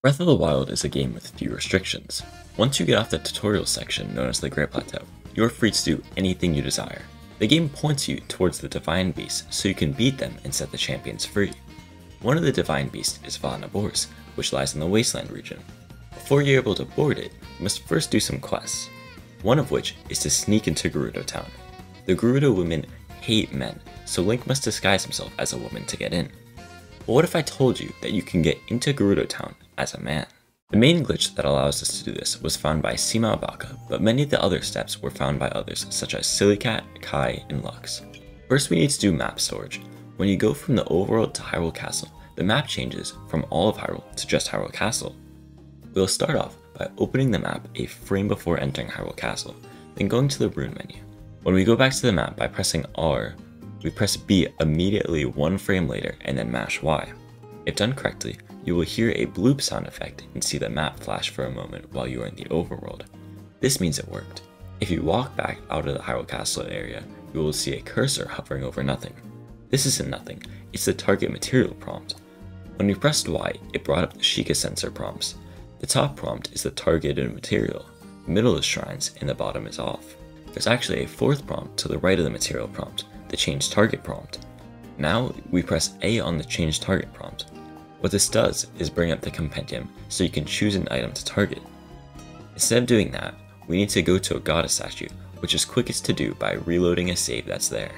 Breath of the Wild is a game with few restrictions. Once you get off the tutorial section known as the Great Plateau, you are free to do anything you desire. The game points you towards the Divine Beasts so you can beat them and set the champions free. One of the Divine Beasts is Vanabors, which lies in the Wasteland region. Before you're able to board it, you must first do some quests, one of which is to sneak into Gerudo Town. The Gerudo women hate men, so Link must disguise himself as a woman to get in. But what if I told you that you can get into Gerudo Town as a man? The main glitch that allows us to do this was found by Sima Abaka, but many of the other steps were found by others such as Sillycat, Kai, and Lux. First we need to do map storage. When you go from the overworld to Hyrule Castle, the map changes from all of Hyrule to just Hyrule Castle. We'll start off by opening the map a frame before entering Hyrule Castle, then going to the rune menu. When we go back to the map by pressing R, we press B immediately one frame later and then mash Y. If done correctly, you will hear a bloop sound effect and see the map flash for a moment while you are in the overworld. This means it worked. If you walk back out of the Hyrule Castle area, you will see a cursor hovering over nothing. This isn't nothing, it's the target material prompt. When we pressed Y, it brought up the Sheikah sensor prompts. The top prompt is the targeted material, the middle is shrines, and the bottom is off. There's actually a fourth prompt to the right of the material prompt, the change target prompt. Now we press A on the change target prompt. What this does is bring up the compendium so you can choose an item to target. Instead of doing that, we need to go to a goddess statue, which is quickest to do by reloading a save that's there.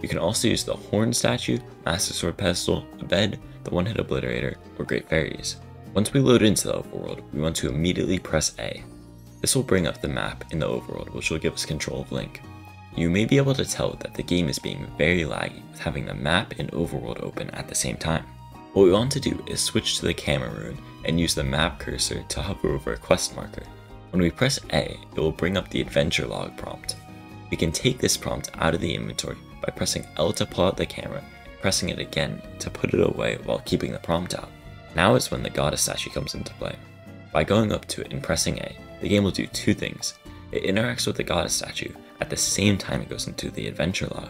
You can also use the horn statue, master sword pedestal, a bed, the one-hit obliterator, or great fairies. Once we load into the overworld, we want to immediately press A. This will bring up the map in the overworld, which will give us control of Link. You may be able to tell that the game is being very laggy with having the map and overworld open at the same time. What we want to do is switch to the camera rune and use the map cursor to hover over a quest marker. When we press A, it will bring up the adventure log prompt. We can take this prompt out of the inventory by pressing L to pull out the camera and pressing it again to put it away while keeping the prompt out. Now is when the goddess statue comes into play. By going up to it and pressing A, the game will do two things. It interacts with the goddess statue at the same time it goes into the adventure log.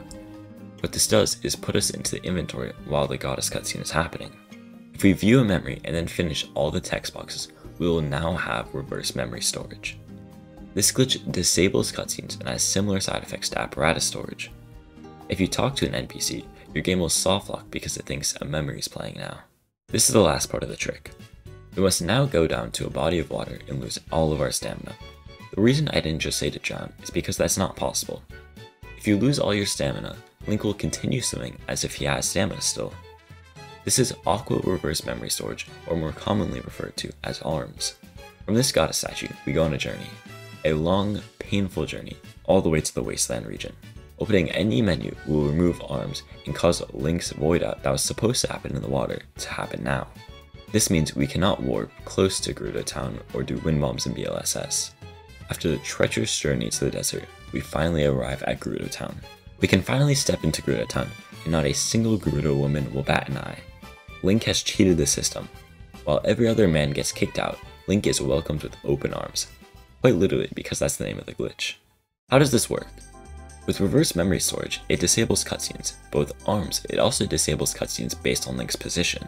What this does is put us into the inventory while the goddess cutscene is happening. If we view a memory and then finish all the text boxes, we will now have reverse memory storage. This glitch disables cutscenes and has similar side effects to apparatus storage. If you talk to an NPC, your game will softlock because it thinks a memory is playing now. This is the last part of the trick. We must now go down to a body of water and lose all of our stamina. The reason I didn't just say to drown is because that's not possible. If you lose all your stamina, Link will continue swimming as if he has stamina still. This is Aqua Reverse Memory Storage, or more commonly referred to as ARMS. From this goddess statue, we go on a journey. A long, painful journey, all the way to the Wasteland region. Opening any menu will remove ARMS and cause Link's void out that was supposed to happen in the water to happen now. This means we cannot warp close to Gerudo Town or do wind bombs in BLSS. After the treacherous journey to the desert, we finally arrive at Gerudo Town. We can finally step into Gerudo Town, and not a single Gerudo woman will bat an eye. Link has cheated the system. While every other man gets kicked out, Link is welcomed with open arms. Quite literally, because that's the name of the glitch. How does this work? With reverse memory storage, it disables cutscenes, but with ARMS, it also disables cutscenes based on Link's position.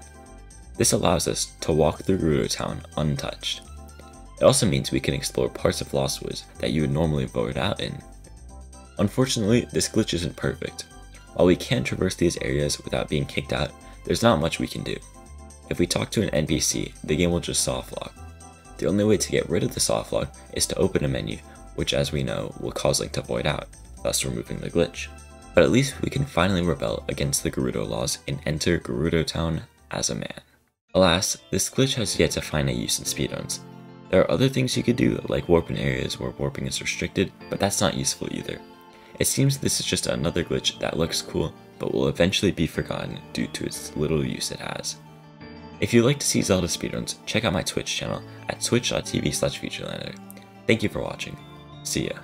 This allows us to walk through Gerudo Town untouched. It also means we can explore parts of Lost Woods that you would normally void out in. Unfortunately, this glitch isn't perfect. While we can traverse these areas without being kicked out, there's not much we can do. If we talk to an NPC, the game will just softlock. The only way to get rid of the softlock is to open a menu, which as we know will cause Link to void out, thus removing the glitch. But at least we can finally rebel against the Gerudo laws and enter Gerudo Town as a man. Alas, this glitch has yet to find a use in speedruns. There are other things you could do, like warp in areas where warping is restricted, but that's not useful either. It seems this is just another glitch that looks cool, but will eventually be forgotten due to its little use it has. If you'd like to see Zelda speedruns, check out my Twitch channel at twitch.tv/featurelander. Thank you for watching. See ya.